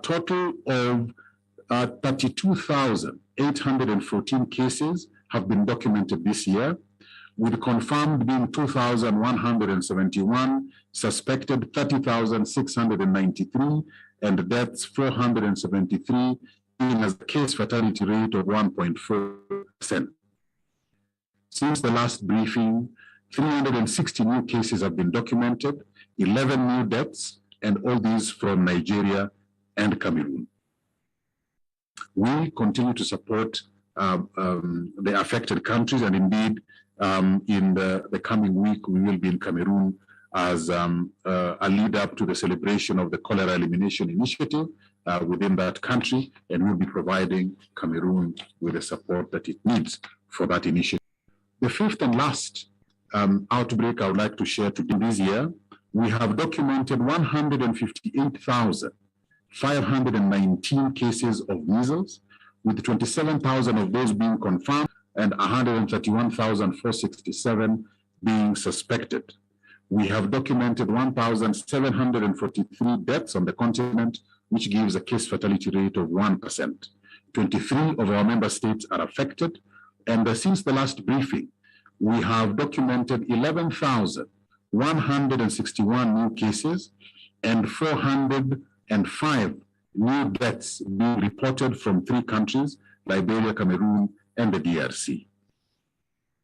total of 32,814 cases have been documented this year, with confirmed being 2,171, suspected 30,693, and deaths 473, being a case fatality rate of 1.4%. Since the last briefing, 360 new cases have been documented, 11 new deaths, and all these from Nigeria and Cameroon. We continue to support the affected countries, and indeed, in the coming week, we will be in Cameroon as a lead up to the celebration of the Cholera Elimination Initiative within that country, and we'll be providing Cameroon with the support that it needs for that initiative. The fifth and last outbreak I would like to share today this year, we have documented 158,519 cases of measles, with 27,000 of those being confirmed and 131,467 being suspected. We have documented 1,743 deaths on the continent, which gives a case fatality rate of 1%. 23 of our member states are affected, and since the last briefing, we have documented 11,161 new cases and 405 new deaths being reported from 3 countries, Liberia, Cameroon, and the DRC.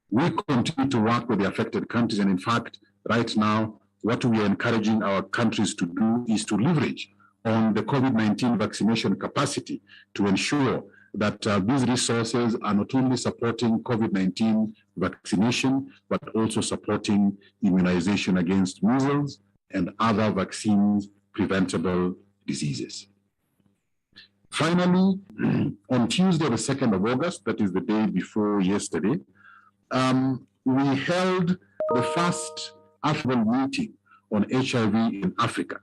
We continue to work with the affected countries, and in fact, right now, what we are encouraging our countries to do is to leverage on the COVID-19 vaccination capacity to ensure that these resources are not only supporting COVID-19 vaccination, but also supporting immunization against measles and other vaccines preventable diseases. Finally, on Tuesday, the 2nd of August, that is the day before yesterday, we held the first African meeting on HIV in Africa,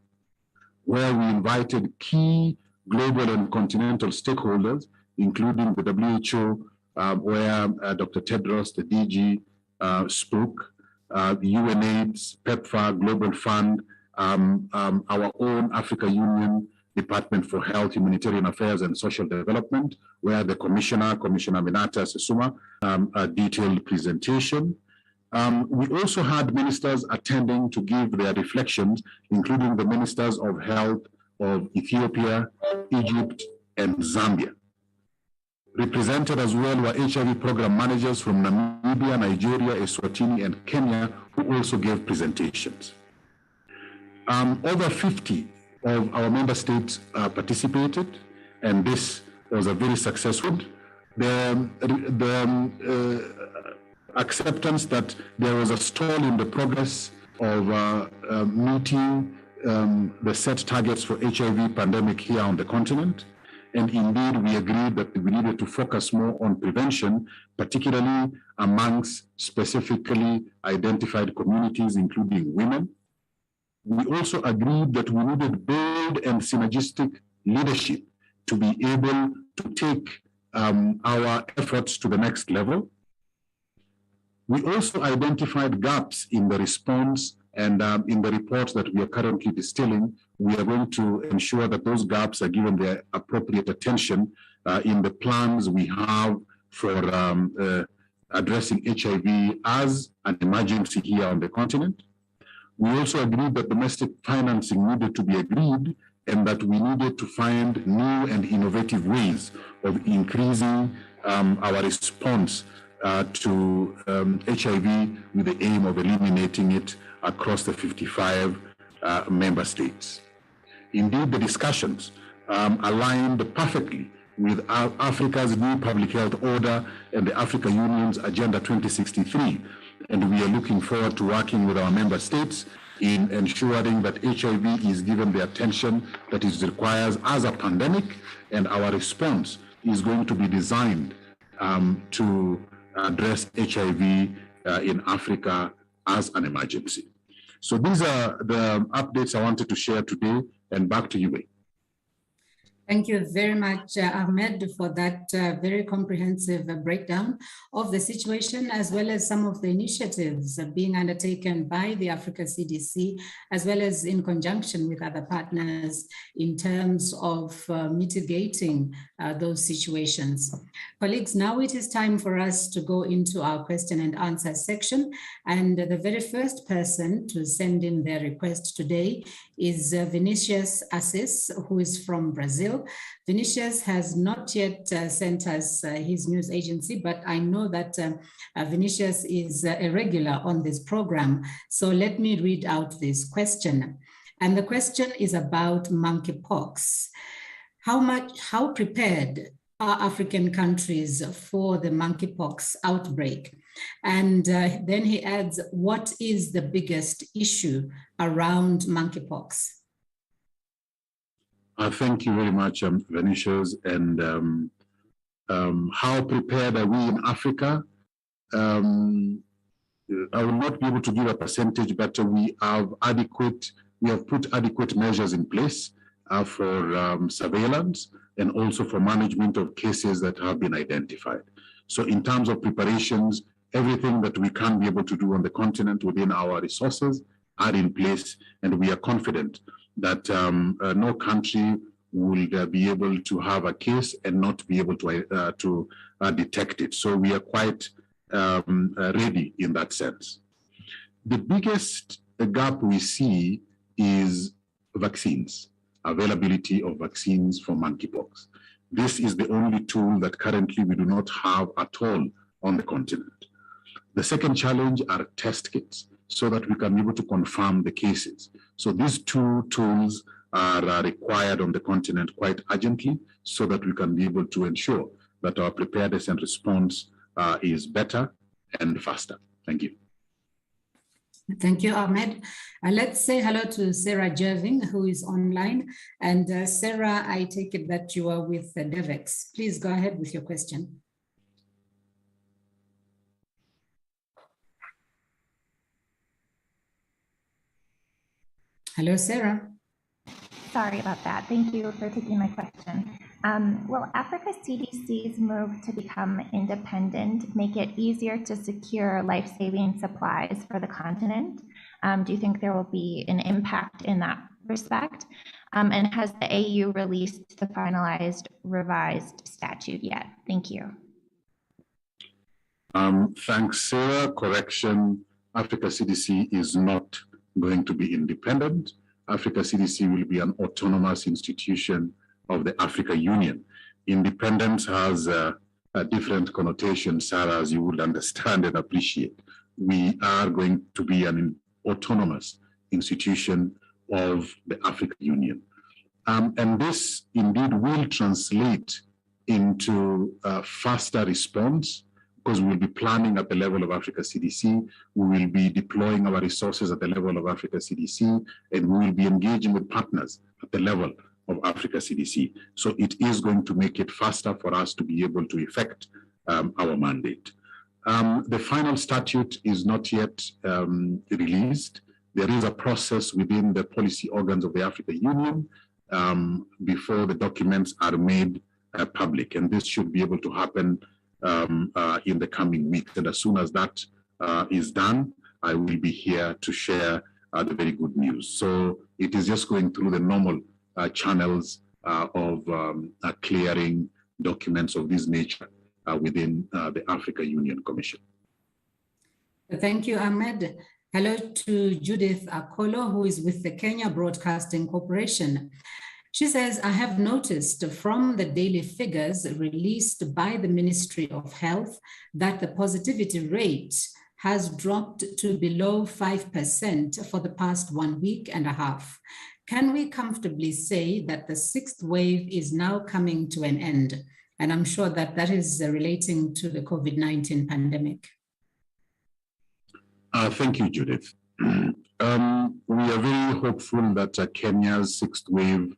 where we invited key global and continental stakeholders, including the WHO, where Dr. Tedros, the DG, spoke, UNAIDS, PEPFAR, Global Fund, our own Africa Union, Department for Health, Humanitarian Affairs and Social Development, where the Commissioner Minata Sesuma, a detailed presentation. We also had ministers attending to give their reflections, including the Ministers of Health of Ethiopia, Egypt, and Zambia. Represented as well were HIV program managers from Namibia, Nigeria, Eswatini, and Kenya, who also gave presentations. Over 50 of our member states participated, and this was a very successful. The acceptance that there was a stall in the progress of meeting the set targets for HIV pandemic here on the continent. And indeed, we agreed that we needed to focus more on prevention, particularly amongst specifically identified communities, including women. We also agreed that we needed bold and synergistic leadership to be able to take our efforts to the next level. We also identified gaps in the response, and in the reports that we are currently distilling, we are going to ensure that those gaps are given their appropriate attention in the plans we have for addressing HIV as an emergency here on the continent. We also agreed that domestic financing needed to be agreed, and that we needed to find new and innovative ways of increasing our response to HIV with the aim of eliminating it across the 55 member states. Indeed, the discussions aligned perfectly with Africa's new public health order and the Africa Union's Agenda 2063. And we are looking forward to working with our member states in ensuring that HIV is given the attention that it requires as a pandemic, and our response is going to be designed to address HIV in Africa as an emergency. So these are the updates I wanted to share today, and back to you, Wei. Thank you very much, Ahmed, for that very comprehensive breakdown of the situation, as well as some of the initiatives being undertaken by the Africa CDC, as well as in conjunction with other partners in terms of mitigating those situations. Colleagues, now it is time for us to go into our question and answer section. And the very first person to send in their request today is Vinicius Assis, who is from Brazil. Vinicius has not yet sent us his news agency, but I know that Vinicius is a regular on this program. So let me read out this question. And the question is about monkeypox. How prepared are African countries for the monkeypox outbreak? And then he adds, what is the biggest issue around monkeypox? Thank you very much, Vinicius. And how prepared are we in Africa? I will not be able to give a percentage, but we have put adequate measures in place for surveillance and also for management of cases that have been identified. So in terms of preparations, everything that we can be able to do on the continent within our resources are in place, and we are confident that no country will be able to have a case and not be able to detect it. So we are quite ready in that sense. The biggest gap we see is vaccines, availability of vaccines for monkeypox. This is the only tool that currently we do not have at all on the continent. The second challenge are test kits, so that we can be able to confirm the cases. So these two tools are required on the continent quite urgently, so that we can be able to ensure that our preparedness and response is better and faster. Thank you. Thank you, Ahmed. Let's say hello to Sarah Jerving, who is online. And Sarah, I take it that you are with DEVEX. Please go ahead with your question. Hello, Sarah. Sorry about that. Thank you for taking my question. Will Africa CDC's move to become independent make it easier to secure life-saving supplies for the continent? Do you think there will be an impact in that respect? And has the AU released the finalized revised statute yet? Thank you. Thanks, Sarah. Correction, Africa CDC is not going to be independent. Africa CDC will be an autonomous institution of the Africa Union. Independence has a different connotation, Sarah, as you would understand and appreciate. We are going to be an autonomous institution of the Africa Union. And this indeed will translate into a faster response, because we will be planning at the level of Africa CDC, we will be deploying our resources at the level of Africa CDC, and we will be engaging with partners at the level of Africa CDC. So it is going to make it faster for us to be able to effect our mandate. The final statute is not yet released. There is a process within the policy organs of the Africa Union before the documents are made public, and this should be able to happen in the coming weeks. And as soon as that is done, I will be here to share the very good news. So it is just going through the normal channels of clearing documents of this nature within the Africa Union Commission. Thank you, Ahmed. Hello to Judith Akolo, who is with the Kenya Broadcasting Corporation. She says, I have noticed from the daily figures released by the Ministry of Health that the positivity rate has dropped to below 5% for the past 1 week and a half. Can we comfortably say that the sixth wave is now coming to an end? And I'm sure that that is relating to the COVID-19 pandemic. Thank you, Judith. We are very hopeful that Kenya's sixth wave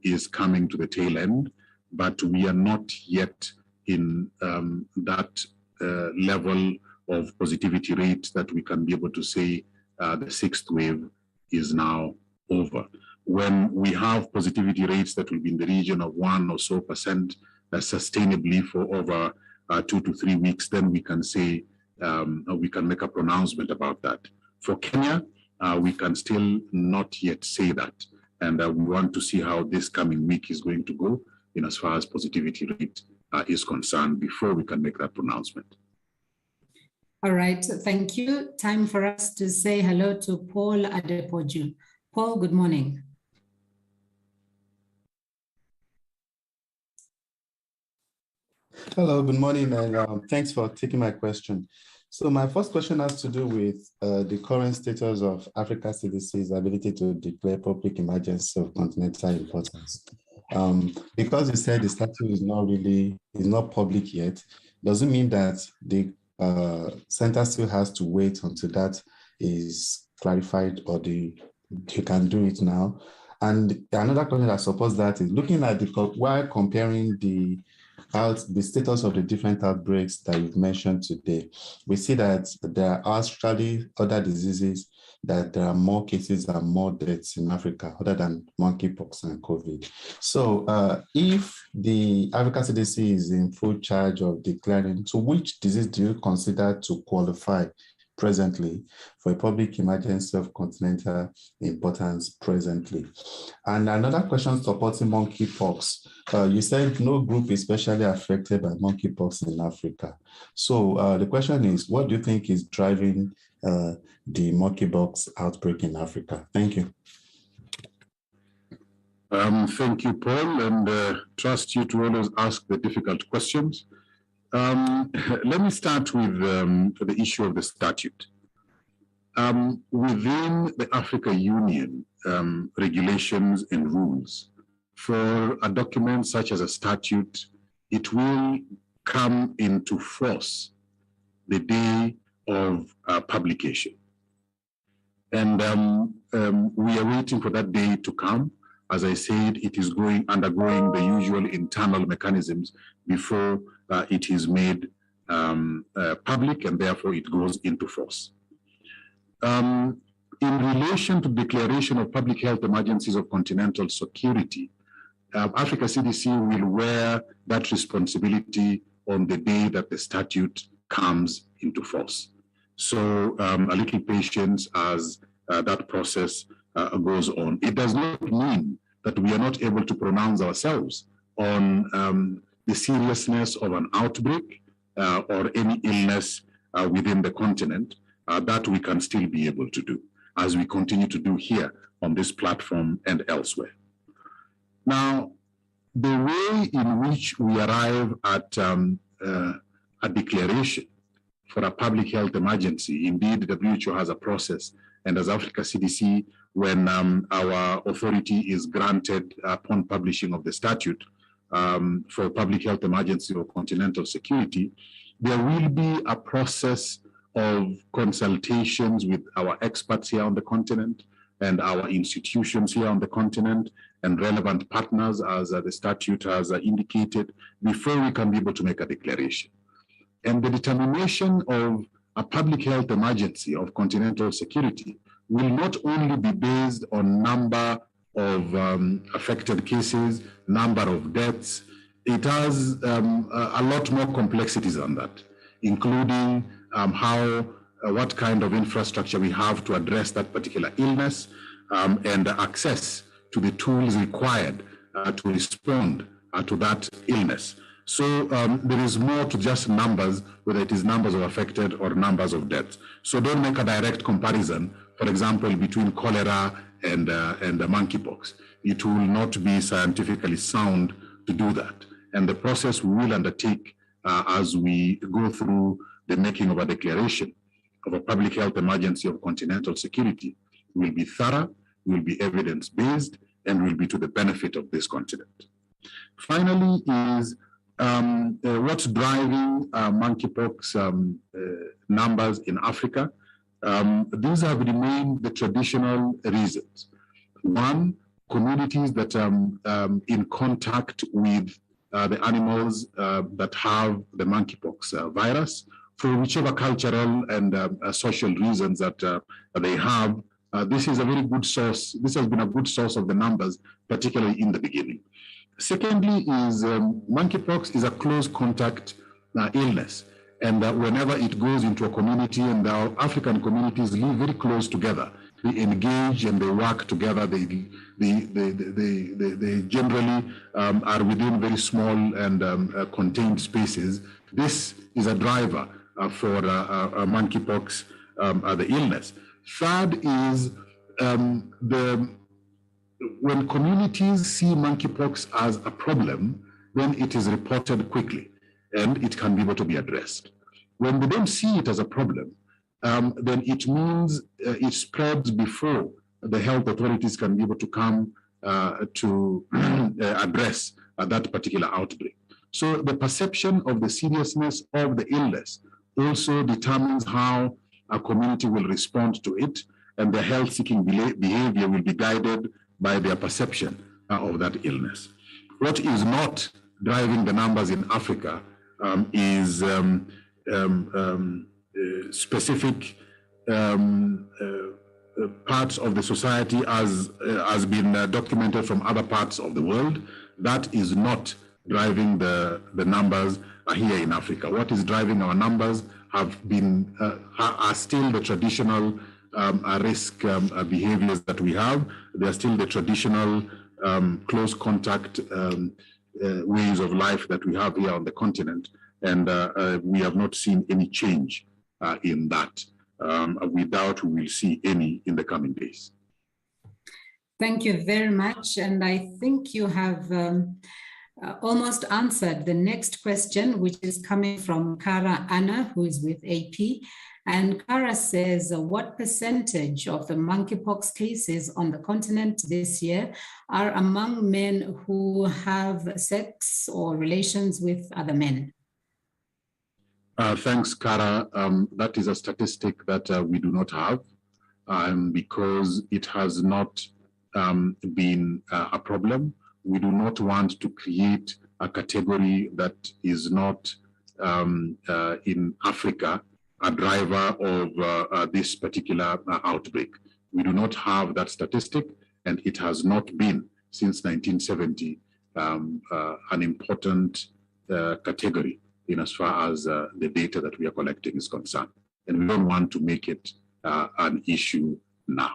is coming to the tail end, but we are not yet in that level of positivity rate that we can be able to say the sixth wave is now over. when we have positivity rates that will be in the region of 1% or so sustainably for over 2 to 3 weeks, then we can say, we can make a pronouncement about that. For Kenya, we can still not yet say that. And we want to see how this coming week is going to go in as far as positivity rate is concerned before we can make that pronouncement. All right, thank you. Time for us to say hello to Paul Adepoju. Paul, good morning. Hello, good morning, and thanks for taking my question. So my first question has to do with the current status of Africa CDC's ability to declare public emergency of continental importance. Because you said the statute is not public yet, does it mean that the center still has to wait until that is clarified, or you can do it now? And another question that supports that is looking at while comparing the status of the different outbreaks that you've mentioned today, we see that there are actually other diseases that there are more cases and more deaths in Africa other than monkeypox and COVID. So if the Africa CDC is in full charge of declaring, so which disease do you consider to qualify presently for a public emergency of continental importance presently? And another question supporting monkeypox. You said no group is especially affected by monkeypox in Africa. So the question is, what do you think is driving the monkeypox outbreak in Africa? Thank you. Thank you, Paul, and trust you to always ask the difficult questions. Let me start with the issue of the statute. Within the Africa Union regulations and rules, for a document such as a statute, it will come into force the day of publication. And we are waiting for that day to come. As I said, it is undergoing the usual internal mechanisms before it is made public, and therefore it goes into force. In relation to declaration of public health emergencies of continental security, Africa CDC will wear that responsibility on the day that the statute comes into force. So a little patience as that process goes on. It does not mean that we are not able to pronounce ourselves on the seriousness of an outbreak or any illness within the continent. That we can still be able to do, as we continue to do here on this platform and elsewhere. Now, the way in which we arrive at a declaration for a public health emergency, indeed, the WHO has a process, and as Africa CDC, when our authority is granted upon publishing of the statute for public health emergency or continental security, there will be a process of consultations with our experts here on the continent and our institutions here on the continent and relevant partners, as the statute has indicated, before we can be able to make a declaration. And the determination of a public health emergency of continental security will not only be based on number of affected cases, number of deaths. It has a lot more complexities than that, including what kind of infrastructure we have to address that particular illness and access to the tools required to respond to that illness. So there is more to just numbers, whether it is numbers of affected or numbers of deaths. So don't make a direct comparison, for example, between cholera and the monkeypox. It will not be scientifically sound to do that. And the process we will undertake as we go through the making of a declaration of a public health emergency of continental security will be thorough, will be evidence-based, and will be to the benefit of this continent. Finally is what's driving monkeypox numbers in Africa. These have remained the traditional reasons. One, communities that are in contact with the animals that have the monkeypox virus, for whichever cultural and social reasons that they have, this is a very good source. This has been a good source of the numbers, particularly in the beginning. Secondly is monkeypox is a close contact illness. And whenever it goes into a community, and our African communities live very close together, they engage and they work together. They generally are within very small and contained spaces. This is a driver for monkeypox, the illness. Third is when communities see monkeypox as a problem, then it is reported quickly and it can be able to be addressed. When they don't see it as a problem, then it means it spreads before the health authorities can be able to come to address that particular outbreak. So the perception of the seriousness of the illness also determines how a community will respond to it, and their health-seeking behavior will be guided by their perception of that illness. What is not driving the numbers in Africa is specific parts of the society as has been documented from other parts of the world. That is not driving the numbers here in Africa. What is driving our numbers are still the traditional risk behaviors that we have. They are still the traditional close contact ways of life that we have here on the continent. And we have not seen any change in that. We doubt we will see any in the coming days. Thank you very much. And I think you have almost answered the next question, which is coming from Kara Anna, who is with AP. And Kara says, what percentage of the monkeypox cases on the continent this year are among men who have sex or relations with other men? Thanks, Kara. That is a statistic that we do not have because it has not been a problem. We do not want to create a category that is not in Africa a driver of this particular outbreak. We do not have that statistic, and it has not been since 1970 an important category in as far as the data that we are collecting is concerned. And we don't want to make it an issue now.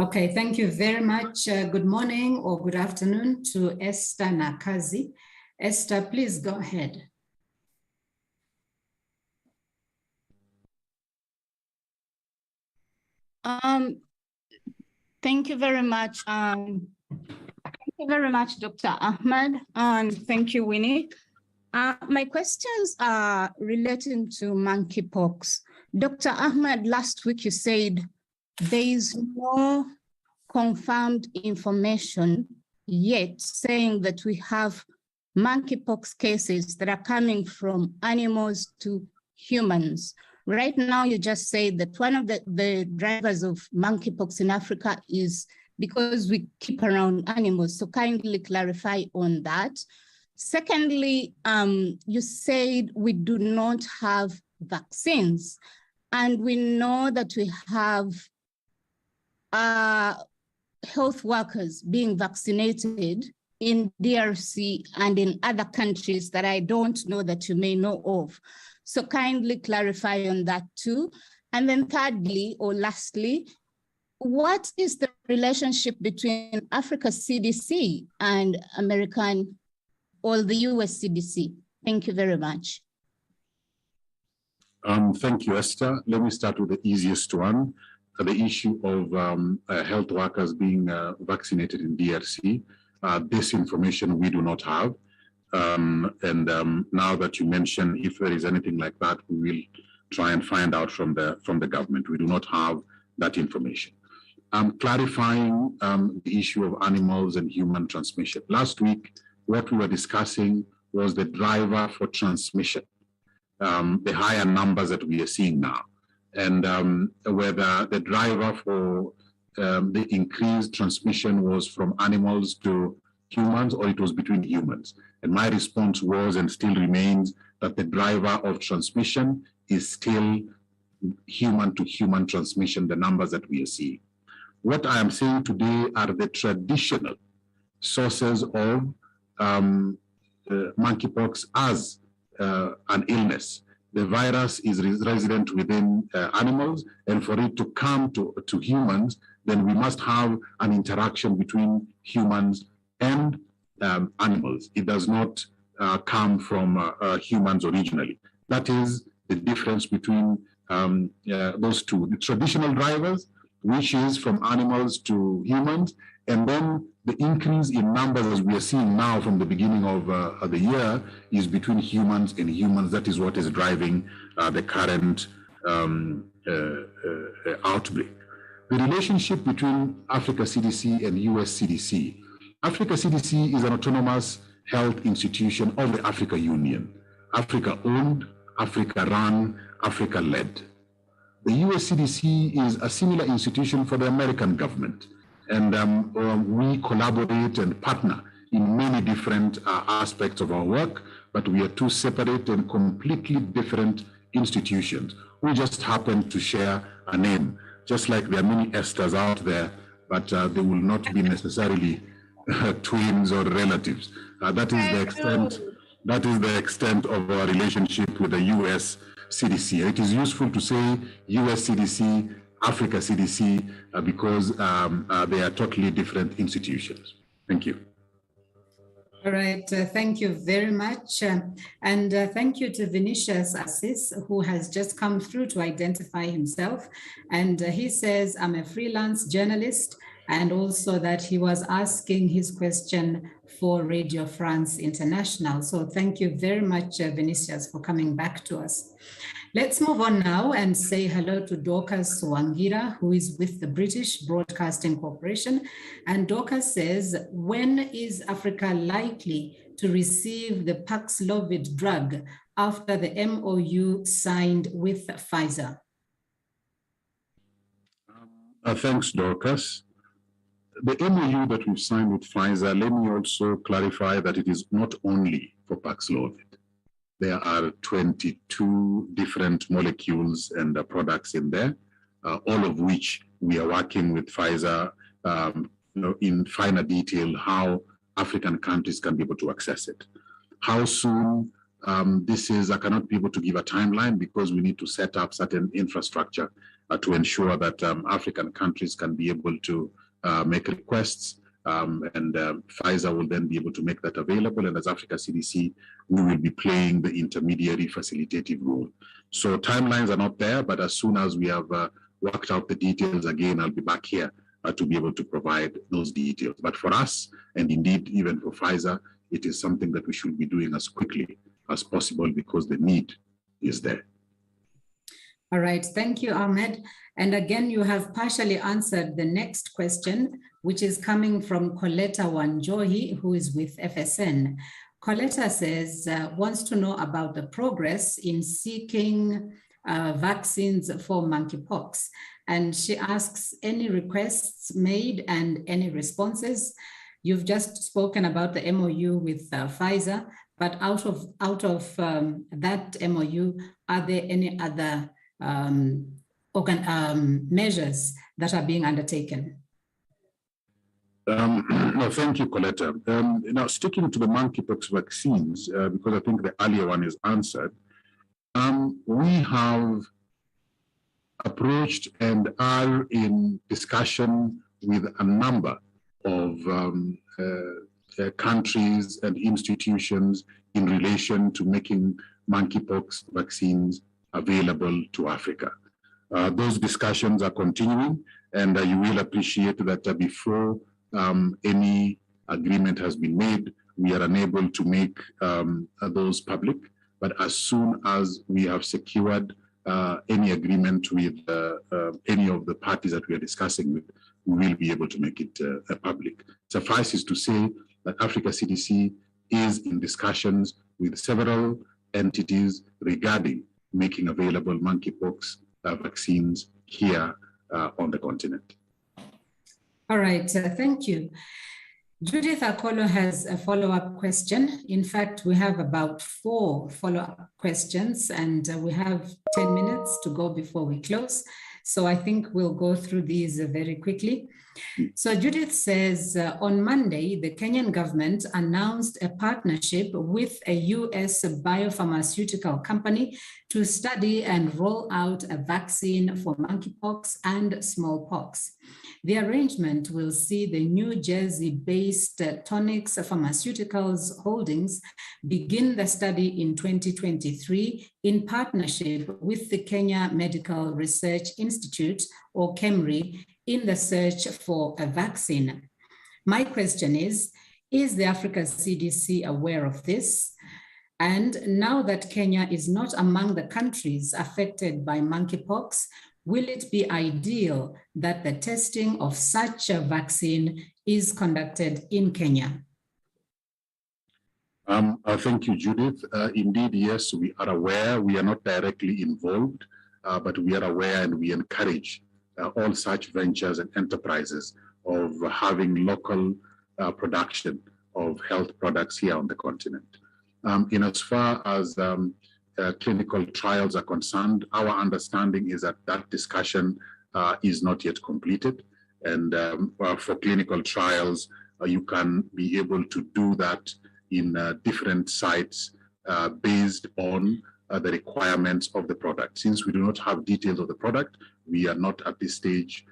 Okay, thank you very much. Good morning or good afternoon to Esther Nakazi. Esther, please go ahead. Thank you very much. Thank you very much, Dr. Ahmed, and thank you, Winnie. My questions are relating to monkeypox. Dr. Ahmed, last week you said there is no confirmed information yet saying that we have monkeypox cases that are coming from animals to humans. Right now, you just said that one of the drivers of monkeypox in Africa is because we keep around animals. So kindly clarify on that. Secondly, you said we do not have vaccines, and we know that we have health workers being vaccinated in DRC and in other countries that I don't know that you may know of. So kindly clarify on that too. And then thirdly, or lastly, what is the relationship between Africa CDC and American or the US CDC? Thank you very much. Thank you, Esther. Let me start with the easiest one, the issue of health workers being vaccinated in DRC. This information we do not have. Now that you mention, if there is anything like that, we will try and find out from the government. We do not have that information. Clarifying the issue of animals and human transmission. Last week, what we were discussing was the driver for transmission, the higher numbers that we are seeing now, and whether the driver for the increased transmission was from animals to humans or it was between humans. And my response was and still remains that the driver of transmission is still human-to-human transmission, the numbers that we are seeing. What I am saying today are the traditional sources of monkeypox as an illness. The virus is resident within animals, and for it to come to humans, then we must have an interaction between humans and animals. It does not come from humans originally. That is the difference between those two. The traditional drivers, which is from animals to humans, and then the increase in numbers as we are seeing now from the beginning of the year is between humans and humans. That is what is driving the current outbreak. The relationship between Africa CDC and US CDC. Africa CDC is an autonomous health institution of the Africa Union. Africa-owned, Africa-run, Africa-led. The US CDC is a similar institution for the American government. And we collaborate and partner in many different aspects of our work, but we are two separate and completely different institutions who just happen to share a name. Just like there are many Esthers out there, but they will not be necessarily twins or relatives. That is the extent of our relationship with the US CDC. It is useful to say US CDC, Africa CDC, because they are totally different institutions. Thank you. All right, thank you very much. And thank you to Vinicius Assis, who has just come through to identify himself. And he says, I'm a freelance journalist, and also that he was asking his question for Radio France International. So thank you very much, Vinicius, for coming back to us. Let's move on now and say hello to Dorcas Wangira, who is with the British Broadcasting Corporation. And Dorcas says, when is Africa likely to receive the Paxlovid drug after the MOU signed with Pfizer? Thanks, Dorcas. The MOU that we've signed with Pfizer, let me also clarify that it is not only for Paxlovid. There are 22 different molecules and products in there, all of which we are working with Pfizer in finer detail how African countries can be able to access it. How soon this is, I cannot be able to give a timeline because we need to set up certain infrastructure to ensure that African countries can be able to make requests. Pfizer will then be able to make that available. And as Africa CDC, we will be playing the intermediary facilitative role. So timelines are not there, but as soon as we have worked out the details again, I'll be back here to be able to provide those details. But for us, and indeed even for Pfizer, it is something that we should be doing as quickly as possible because the need is there. All right, thank you, Ahmed. And again, you have partially answered the next question, which is coming from Coletta Wanjohi, who is with FSN. Coletta says, wants to know about the progress in seeking vaccines for monkeypox. And she asks any requests made and any responses. You've just spoken about the MOU with Pfizer, but out of that MOU, are there any other measures that are being undertaken? No, thank you, Coletta. Now, sticking to the monkeypox vaccines, because I think the earlier one is answered, we have approached and are in discussion with a number of countries and institutions in relation to making monkeypox vaccines available to Africa. Those discussions are continuing, and you will appreciate that before any agreement has been made, we are unable to make those public. But as soon as we have secured any agreement with any of the parties that we are discussing with, we will be able to make it public. Suffice is to say that Africa CDC is in discussions with several entities regarding making available monkeypox vaccines here on the continent. All right, thank you. Judith Akolo has a follow-up question. In fact, we have about 4 follow-up questions, and we have 10 minutes to go before we close. So I think we'll go through these very quickly. So Judith says, on Monday, the Kenyan government announced a partnership with a US biopharmaceutical company to study and roll out a vaccine for monkeypox and smallpox. The arrangement will see the New Jersey-based Tonix Pharmaceuticals Holdings begin the study in 2023 in partnership with the Kenya Medical Research Institute, or KEMRI, in the search for a vaccine. My question is the Africa CDC aware of this? And now that Kenya is not among the countries affected by monkeypox, will it be ideal that the testing of such a vaccine is conducted in Kenya? Thank you, Judith. Indeed, yes, we are aware. We are not directly involved, but we are aware, and we encourage all such ventures and enterprises of having local production of health products here on the continent. In as far as clinical trials are concerned, our understanding is that that discussion is not yet completed. And for clinical trials, you can be able to do that in different sites based on the requirements of the product. Since we do not have details of the product, we are not at this stage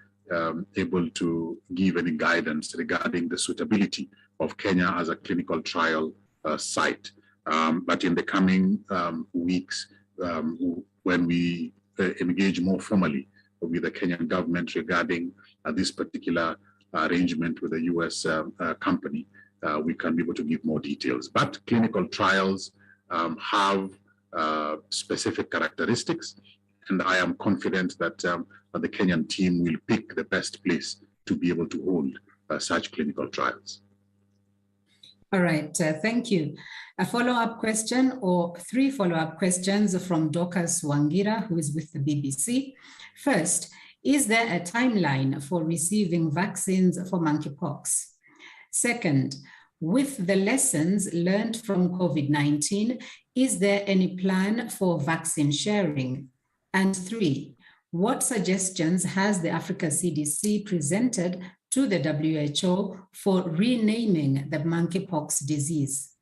able to give any guidance regarding the suitability of Kenya as a clinical trial site. But in the coming weeks, when we engage more formally with the Kenyan government regarding this particular arrangement with a US company, we can be able to give more details. But clinical trials have specific characteristics, and I am confident that the Kenyan team will pick the best place to be able to hold such clinical trials. All right, thank you. A follow-up question, or 3 follow-up questions from Dorcas Wangira, who is with the BBC. First, is there a timeline for receiving vaccines for monkeypox? Second, with the lessons learned from COVID-19, is there any plan for vaccine sharing? And 3, what suggestions has the Africa CDC presented to the WHO for renaming the monkeypox disease?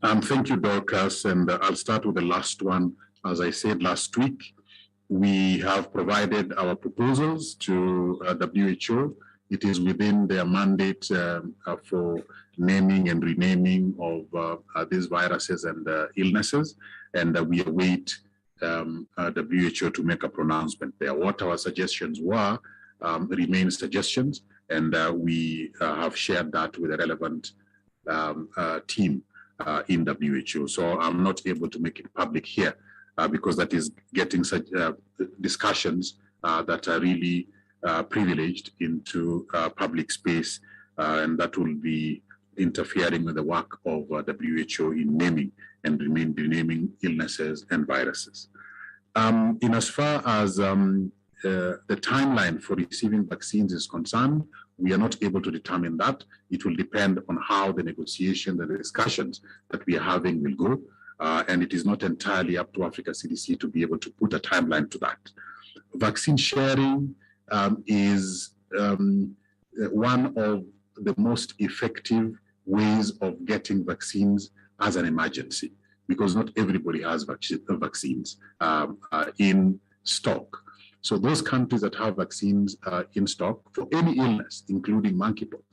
Thank you, Dorcas, and I'll start with the last one. As I said last week, we have provided our proposals to WHO. It is within their mandate for naming and renaming of these viruses and illnesses, and we await WHO to make a pronouncement there. What our suggestions were remain suggestions, and we have shared that with the relevant team in WHO. So I'm not able to make it public here because that is getting such discussions that are really privileged into public space, and that will be interfering with the work of WHO in naming and renaming illnesses and viruses. In as far as the timeline for receiving vaccines is concerned, we are not able to determine that. It will depend on how the negotiations and the discussions that we are having will go. And it is not entirely up to Africa CDC to be able to put a timeline to that. Vaccine sharing is one of the most effective ways of getting vaccines as an emergency, because not everybody has vaccines in stock. So those countries that have vaccines in stock for any illness, including monkeypox,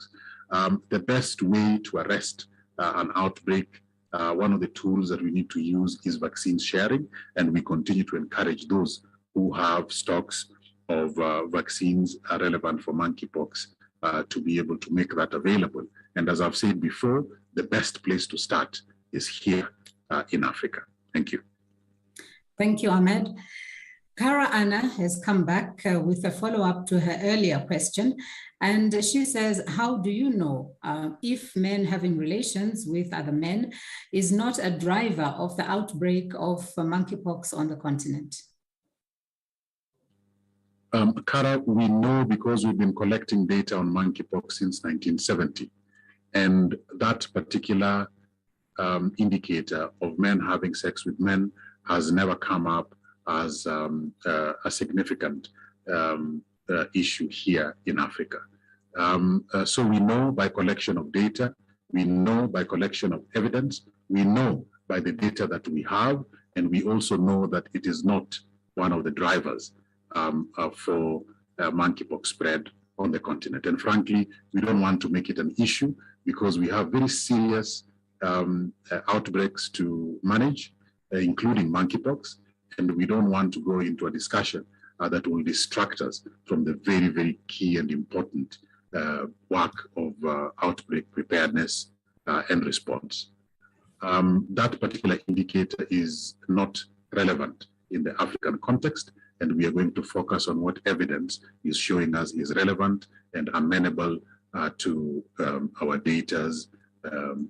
the best way to arrest an outbreak, one of the tools that we need to use is vaccine sharing, and we continue to encourage those who have stocks of vaccines relevant for monkeypox to be able to make that available. And as I've said before, the best place to start is here in Africa. Thank you. Thank you, Ahmed. Kara Anna has come back with a follow-up to her earlier question. And she says, how do you know if men having relations with other men is not a driver of the outbreak of monkeypox on the continent? Kara, we know because we've been collecting data on monkeypox since 1970, and that particular indicator of men having sex with men has never come up as a significant issue here in Africa. So we know by collection of data, we know by collection of evidence, we know by the data that we have, and we also know that it is not one of the drivers for monkeypox spread on the continent. And frankly, we don't want to make it an issue because we have very serious outbreaks to manage, including monkeypox, and we don't want to go into a discussion that will distract us from the very, very key and important work of outbreak preparedness and response. That particular indicator is not relevant in the African context, and we are going to focus on what evidence is showing us is relevant and amenable to our data's, to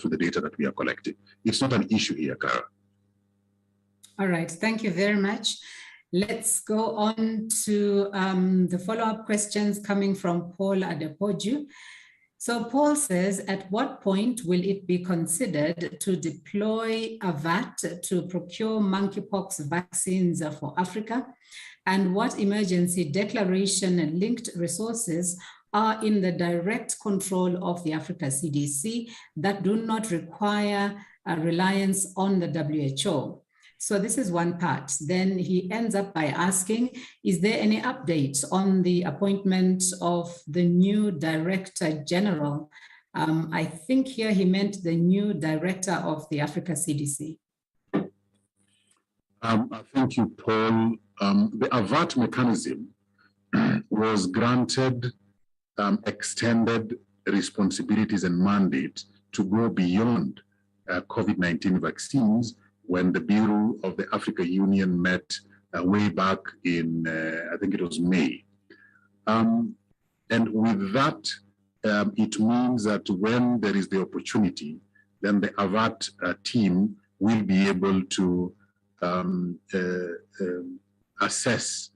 the data that we are collecting. It's not an issue here, Kara. All right, thank you very much. Let's go on to the follow-up questions coming from Paul Adepoju. So Paul says, at what point will it be considered to deploy a VAT to procure monkeypox vaccines for Africa? And what emergency declaration and linked resources are in the direct control of the Africa CDC that do not require a reliance on the WHO? So this is one part. Then he ends up by asking, is there any update on the appointment of the new Director General? I think here he meant the new Director of the Africa CDC. Thank you, Paul. The AVAT mechanism was granted extended responsibilities and mandate to go beyond COVID-19 vaccines when the Bureau of the Africa Union met way back in, I think it was May. And with that, it means that when there is the opportunity, then the AVAT team will be able to assess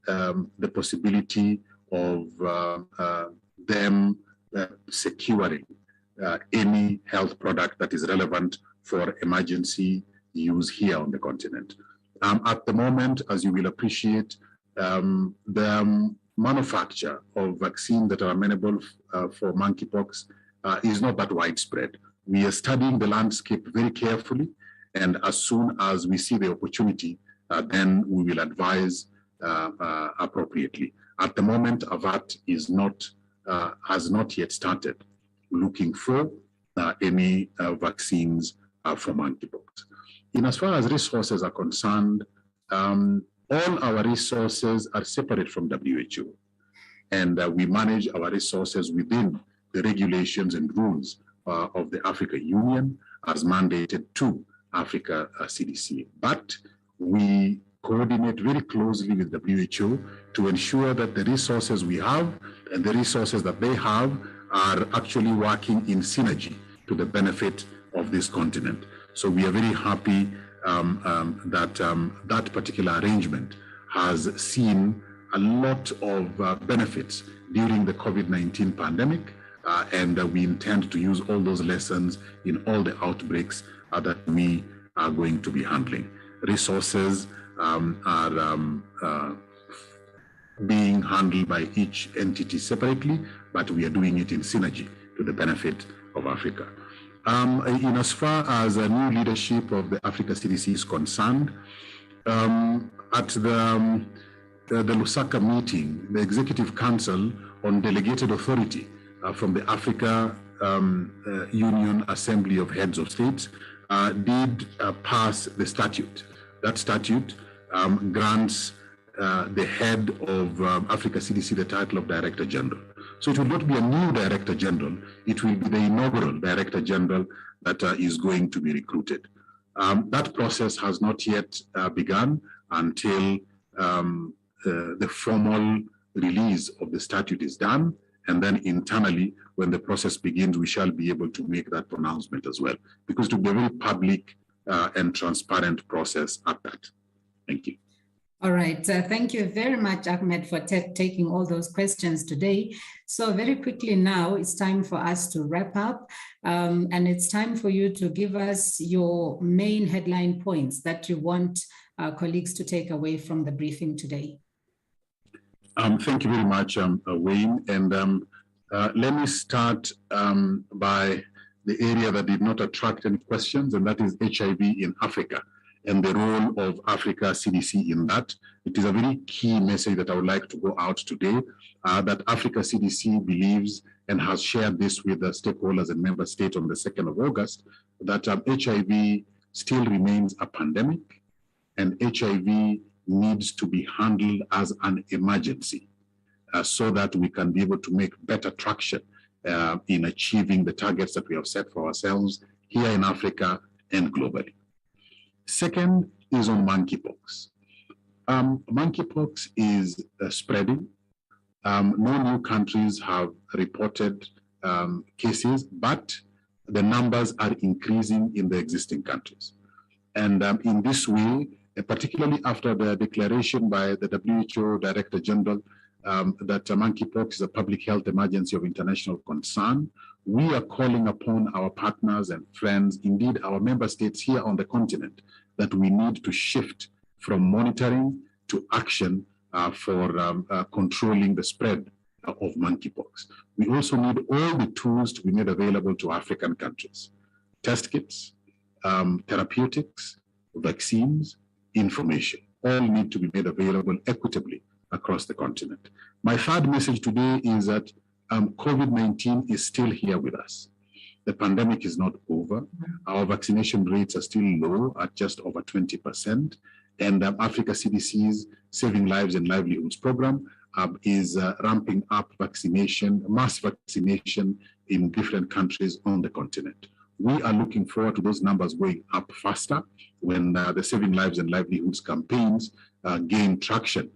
the possibility of them securing any health product that is relevant for emergency use here on the continent. At the moment, as you will appreciate, the manufacture of vaccines that are amenable for monkeypox is not that widespread. We are studying the landscape very carefully, and as soon as we see the opportunity, then we will advise appropriately. At the moment, AVAT is not, has not yet started looking for any vaccines for monkeypox. In as far as resources are concerned, all our resources are separate from WHO, and we manage our resources within the regulations and rules of the Africa Union as mandated to Africa CDC. But we coordinate very closely with WHO to ensure that the resources we have and the resources that they have are actually working in synergy to the benefit of this continent. So we are very happy that that particular arrangement has seen a lot of benefits during the COVID-19 pandemic, and we intend to use all those lessons in all the outbreaks that we are going to be handling. Resources are being handled by each entity separately, but we are doing it in synergy to the benefit of Africa. In as far as a new leadership of the Africa CDC is concerned, at the Lusaka meeting, the Executive Council on Delegated Authority from the Africa Union Assembly of Heads of States did pass the statute. That statute grants the head of Africa CDC the title of Director General. So it will not be a new Director General, it will be the inaugural Director General that is going to be recruited. That process has not yet begun until the formal release of the statute is done, and then internally, when the process begins, we shall be able to make that pronouncement as well, because it will be a very public and transparent process at that. Thank you. All right. Thank you very much, Ahmed, for taking all those questions today. So very quickly now, it's time for us to wrap up. And it's time for you to give us your main headline points that you want our colleagues to take away from the briefing today. Thank you very much, Wayne. And let me start by the area that did not attract any questions, and that is HIV in Africa and the role of Africa CDC in that. It is a very key message that I would like to go out today, that Africa CDC believes and has shared this with the stakeholders and member states on the 2nd of August, that HIV still remains a pandemic and HIV needs to be handled as an emergency so that we can be able to make better traction in achieving the targets that we have set for ourselves here in Africa and globally. Second is on monkeypox. Monkeypox is spreading. No new countries have reported cases, but the numbers are increasing in the existing countries. And in this way, particularly after the declaration by the WHO Director General that monkeypox is a public health emergency of international concern, we are calling upon our partners and friends, indeed our member states here on the continent, that we need to shift from monitoring to action for controlling the spread of monkeypox. We also need all the tools to be made available to African countries: test kits, therapeutics, vaccines, information. All need to be made available equitably across the continent. My third message today is that COVID-19 is still here with us. The pandemic is not over. Our vaccination rates are still low at just over 20%. And Africa CDC's Saving Lives and Livelihoods program is ramping up vaccination, mass vaccination in different countries on the continent. We are looking forward to those numbers going up faster when the Saving Lives and Livelihoods campaigns gain traction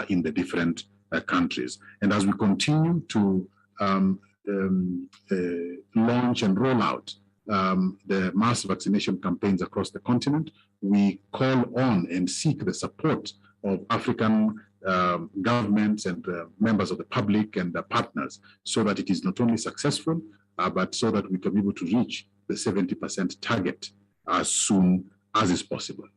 in the different countries. And as we continue to launch and roll out the mass vaccination campaigns across the continent, we call on and seek the support of African governments and members of the public and partners so that it is not only successful, but so that we can be able to reach the 70% target as soon as is possible.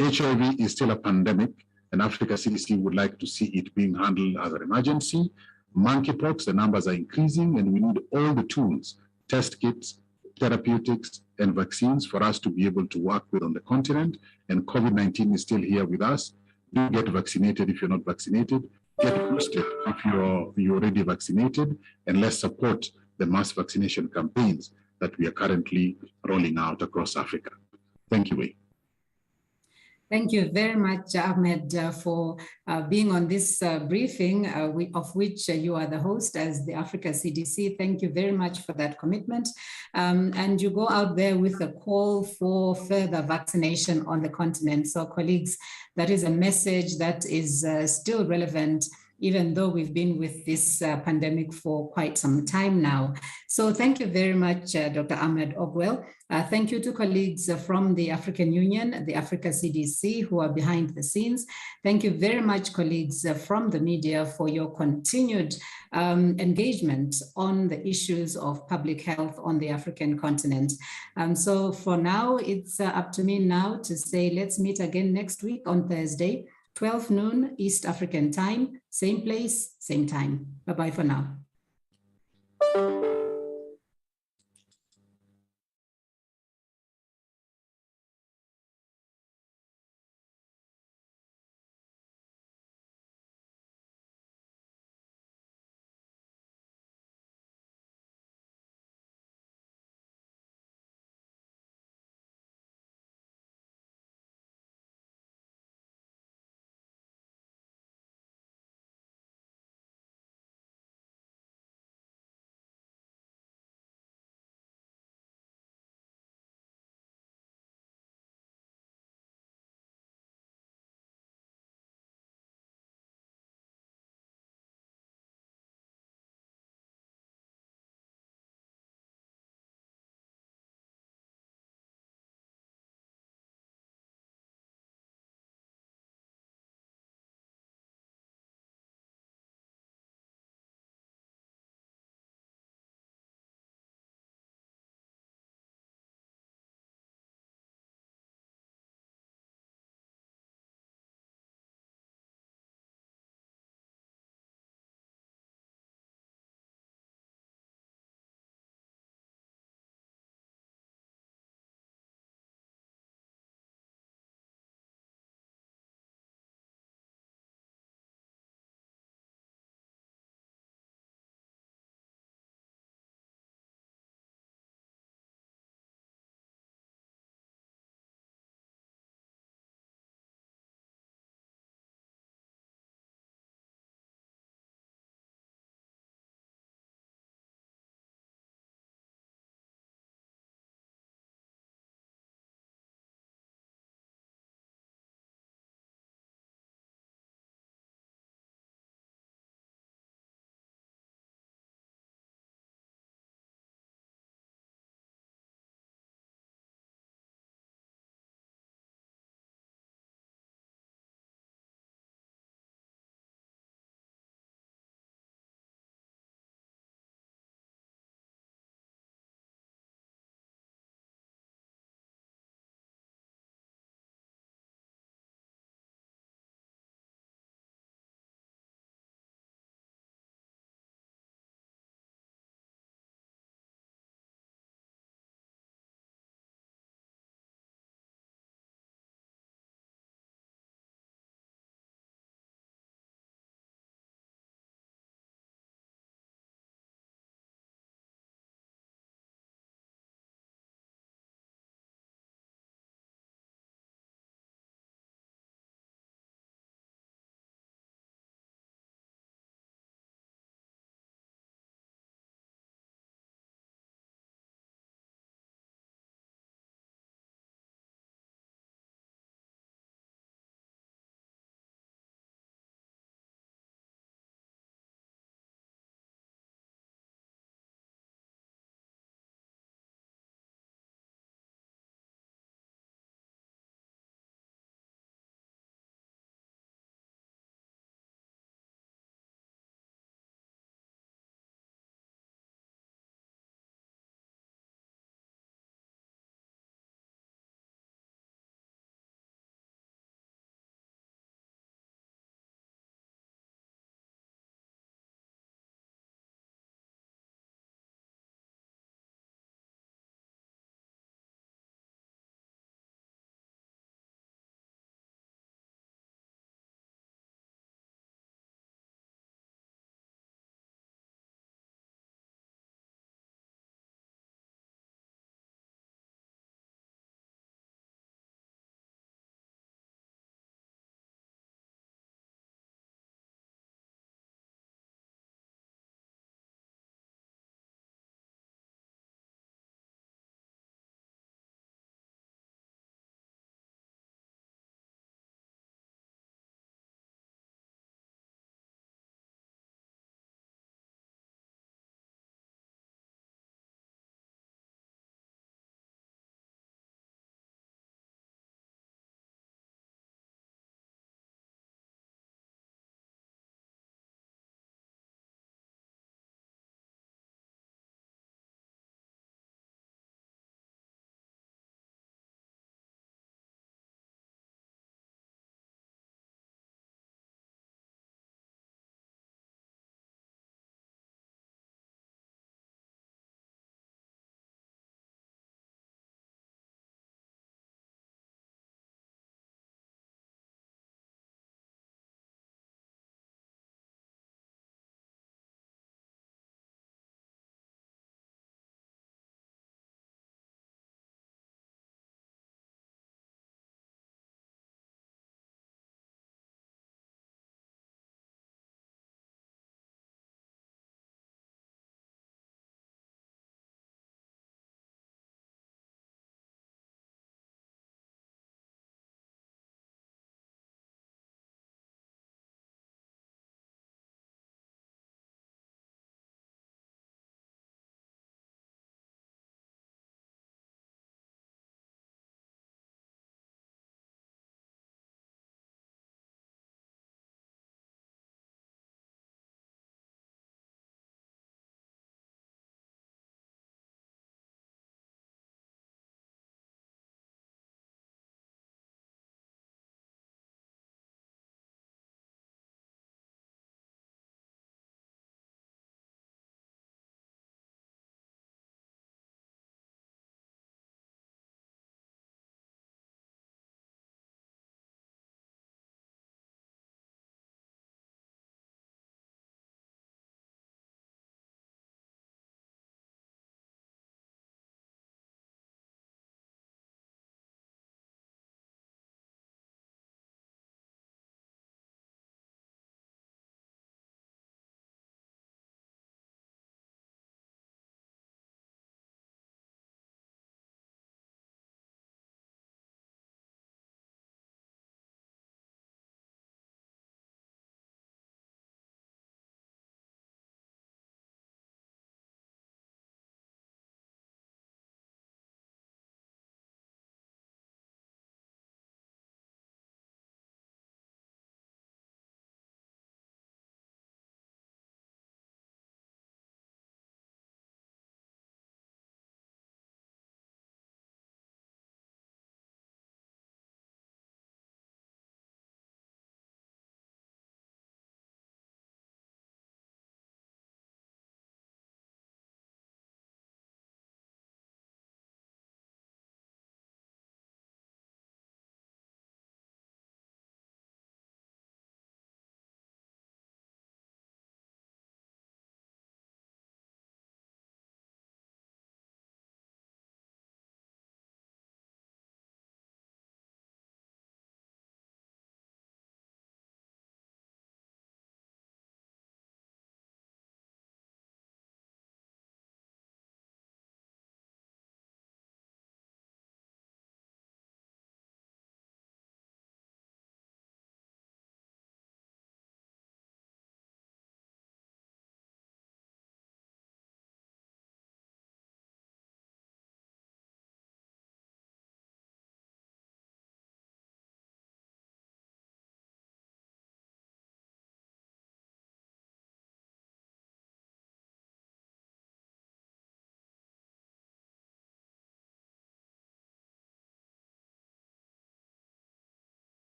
HIV is still a pandemic, and Africa CDC would like to see it being handled as an emergency. Monkeypox, the numbers are increasing, and we need all the tools, test kits, therapeutics, and vaccines for us to be able to work with on the continent. And COVID-19 is still here with us. Do get vaccinated if you're not vaccinated. Get boosted if you're already vaccinated, and let's support the mass vaccination campaigns that we are currently rolling out across Africa. Thank you, Wayne. Thank you very much, Ahmed, for being on this briefing, of which you are the host as the Africa CDC. Thank you very much for that commitment. And you go out there with a call for further vaccination on the continent. So colleagues, that is a message that is still relevant, even though we've been with this pandemic for quite some time now. So thank you very much, Dr. Ahmed Ogwell. Thank you to colleagues from the African Union, the Africa CDC, who are behind the scenes. Thank you very much, colleagues from the media, for your continued engagement on the issues of public health on the African continent. So for now, it's up to me now to say, let's meet again next week on Thursday, 12 noon East African time, same place, same time. Bye-bye for now.